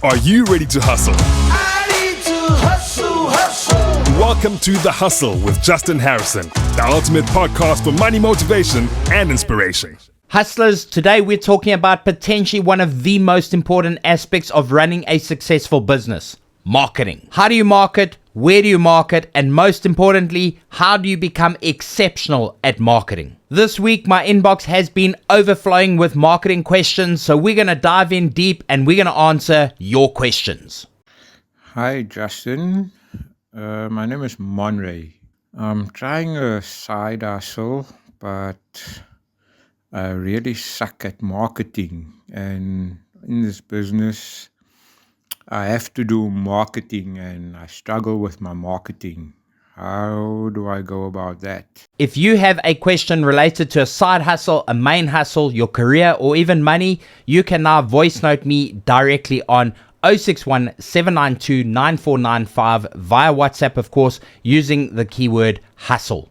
Are you ready to hustle? I need to hustle. Welcome to The Hustle with Justin Harrison, the ultimate podcast for money motivation and inspiration. Hustlers, today we're talking about potentially one of the most important aspects of running a successful business: marketing. How do you market? Where do you market? And most importantly, how do you become exceptional at marketing? This week, my inbox has been overflowing with marketing questions, so we're going to dive in deep and we're going to answer your questions. Hi, Justin. My name is Monray. I'm trying a side hustle, but I really suck at marketing. And in this business, I have to do marketing and I struggle with my marketing. How do I go about that? If you have a question related to a side hustle, a main hustle, your career, or even money, you can now voice note me directly on 061 792 9495 via WhatsApp, of course, using the keyword hustle.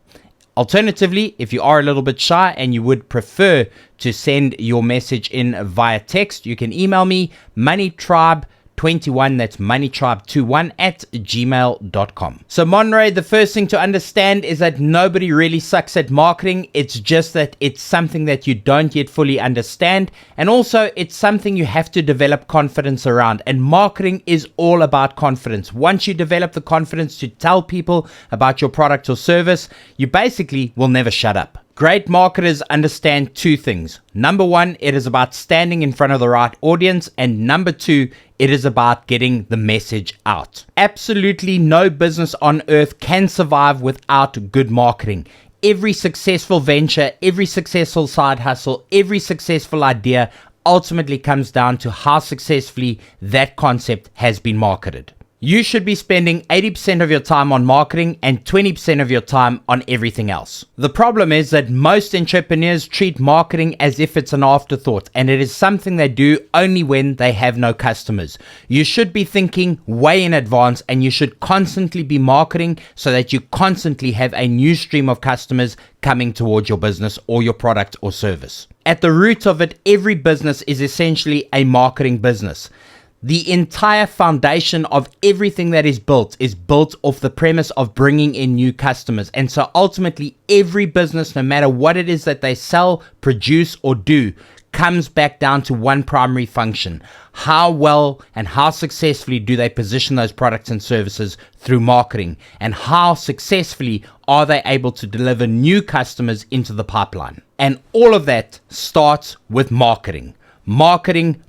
Alternatively, if you are a little bit shy and you would prefer to send your message in via text, you can email me moneytribe21, that's moneytribe21 @gmail.com. So Monray, the first thing to understand is that nobody really sucks at marketing. It's just that it's something that you don't yet fully understand. And also it's something you have to develop confidence around. And marketing is all about confidence. Once you develop the confidence to tell people about your product or service, you basically will never shut up. Great marketers understand two things. Number one, it is about standing in front of the right audience. And number two, it is about getting the message out. Absolutely no business on earth can survive without good marketing. Every successful venture, every successful side hustle, every successful idea ultimately comes down to how successfully that concept has been marketed. You should be spending 80% of your time on marketing and 20% of your time on everything else. The problem is that most entrepreneurs treat marketing as if it's an afterthought, and it is something they do only when they have no customers. You should be thinking way in advance, and you should constantly be marketing so that you constantly have a new stream of customers coming towards your business or your product or service. At the root of it, every business is essentially a marketing business. The entire foundation of everything that is built off the premise of bringing in new customers. And so ultimately, every business, no matter what it is that they sell, produce, or do, comes back down to one primary function. How well and how successfully do they position those products and services through marketing? And how successfully are they able to deliver new customers into the pipeline? And all of that starts with marketing. Marketing.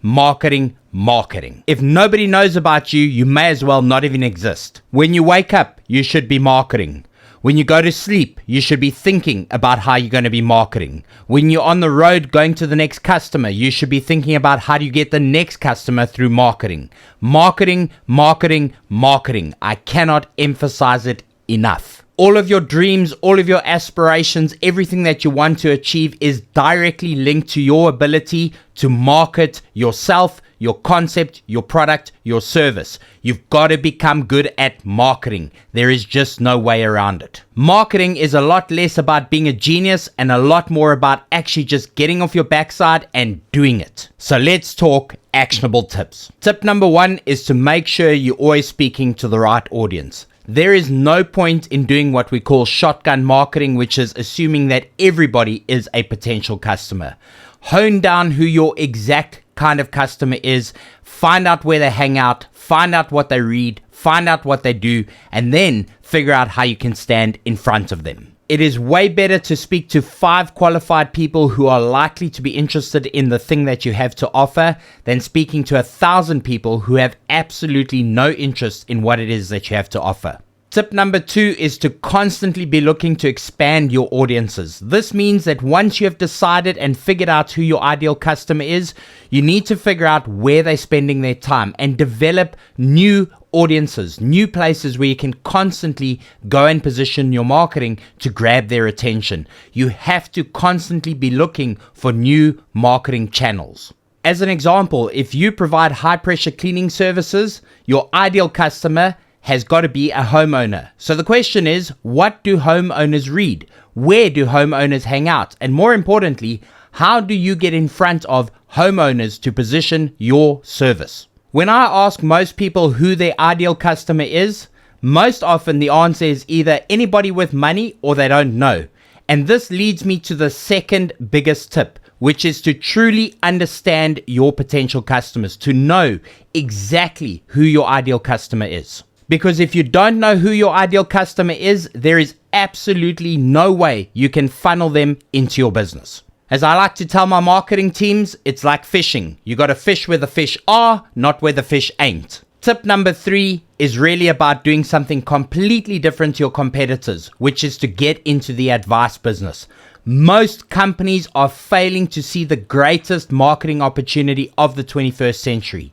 If nobody knows about you, you may as well not even exist. When you wake up, you should be marketing. When you go to sleep, you should be thinking about how you're going to be marketing. When you're on the road going to the next customer, you should be thinking about how do you get the next customer through marketing. Marketing. I cannot emphasize it enough. All of your dreams, all of your aspirations, everything that you want to achieve is directly linked to your ability to market yourself, your concept, your product, your service. You've got to become good at marketing. There is just no way around it. Marketing is a lot less about being a genius and a lot more about actually just getting off your backside and doing it. So let's talk actionable tips. Tip number one is to make sure you're always speaking to the right audience. There is no point in doing what we call shotgun marketing, which is assuming that everybody is a potential customer. Hone down who your exact kind of customer is, find out where they hang out, find out what they read, find out what they do, and then figure out how you can stand in front of them. It is way better to speak to 5 qualified people who are likely to be interested in the thing that you have to offer than speaking to 1,000 people who have absolutely no interest in what it is that you have to offer. Tip number 2 is to constantly be looking to expand your audiences. This means that once you have decided and figured out who your ideal customer is, you need to figure out where they're spending their time and develop new audiences, new places where you can constantly go and position your marketing to grab their attention. You have to constantly be looking for new marketing channels. As an example, if you provide high pressure cleaning services, your ideal customer has got to be a homeowner. So the question is, what do homeowners read? Where do homeowners hang out? And more importantly, how do you get in front of homeowners to position your service? When I ask most people who their ideal customer is, most often the answer is either anybody with money or they don't know. And this leads me to the second biggest tip, which is to truly understand your potential customers, to know exactly who your ideal customer is. Because if you don't know who your ideal customer is, there is absolutely no way you can funnel them into your business. As I like to tell my marketing teams, it's like fishing. You got to fish where the fish are, not where the fish ain't. Tip number 3 is really about doing something completely different to your competitors, which is to get into the advice business. Most companies are failing to see the greatest marketing opportunity of the 21st century.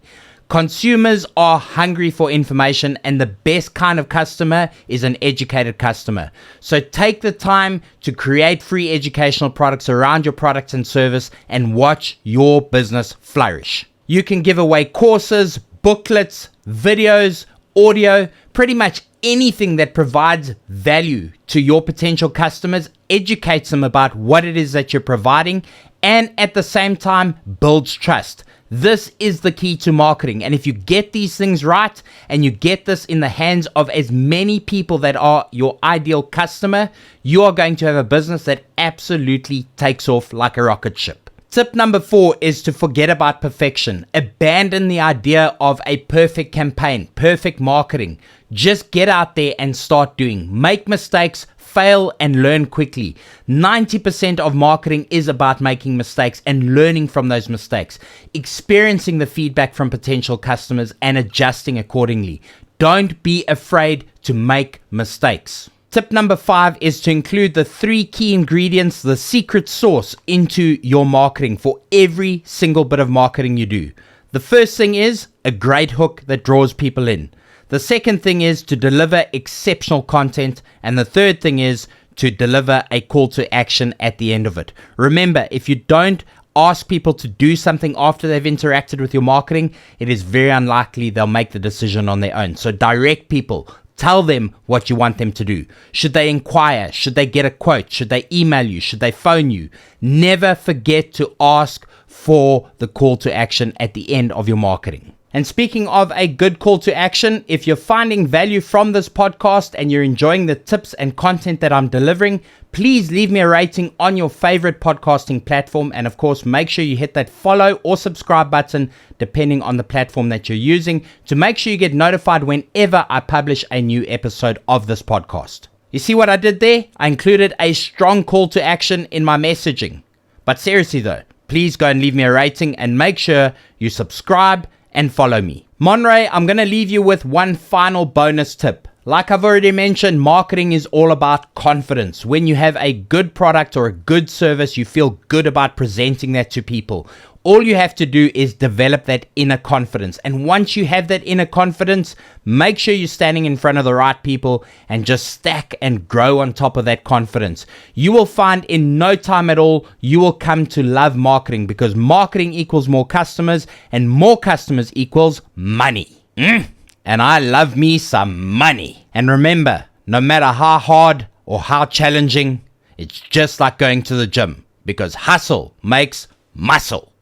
Consumers are hungry for information, and the best kind of customer is an educated customer. So take the time to create free educational products around your product and service and watch your business flourish. You can give away courses, booklets, videos, audio, pretty much anything that provides value to your potential customers, educates them about what it is that you're providing, and at the same time builds trust. This is the key to marketing. And if you get these things right and you get this in the hands of as many people that are your ideal customer, you are going to have a business that absolutely takes off like a rocket ship. Tip number 4 is to forget about perfection. Abandon the idea of a perfect campaign, perfect marketing. Just get out there and start doing. Make mistakes, fail, and learn quickly. 90% of marketing is about making mistakes and learning from those mistakes, experiencing the feedback from potential customers and adjusting accordingly. Don't be afraid to make mistakes. Tip number 5 is to include the 3 key ingredients, the secret sauce, into your marketing for every single bit of marketing you do. The first thing is a great hook that draws people in. The second thing is to deliver exceptional content. And the third thing is to deliver a call to action at the end of it. Remember, if you don't ask people to do something after they've interacted with your marketing, it is very unlikely they'll make the decision on their own. So direct people. Tell them what you want them to do. Should they inquire? Should they get a quote? Should they email you? Should they phone you? Never forget to ask for the call to action at the end of your marketing. And speaking of a good call to action, if you're finding value from this podcast and you're enjoying the tips and content that I'm delivering, please leave me a rating on your favorite podcasting platform. And of course, make sure you hit that follow or subscribe button, depending on the platform that you're using, to make sure you get notified whenever I publish a new episode of this podcast. You see what I did there? I included a strong call to action in my messaging. But seriously though, please go and leave me a rating and make sure you subscribe and follow me. Monray, I'm going to leave you with one final bonus tip. Like I've already mentioned, marketing is all about confidence. When you have a good product or a good service, you feel good about presenting that to people. All you have to do is develop that inner confidence. And once you have that inner confidence, make sure you're standing in front of the right people and just stack and grow on top of that confidence. You will find in no time at all, you will come to love marketing, because marketing equals more customers and more customers equals money. And I love me some money. And remember, no matter how hard or how challenging, it's just like going to the gym, because hustle makes muscle.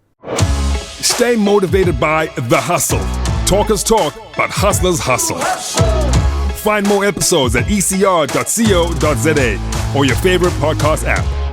Stay motivated by The Hustle. Talkers talk, but hustlers hustle. Find more episodes at ecr.co.za or your favorite podcast app.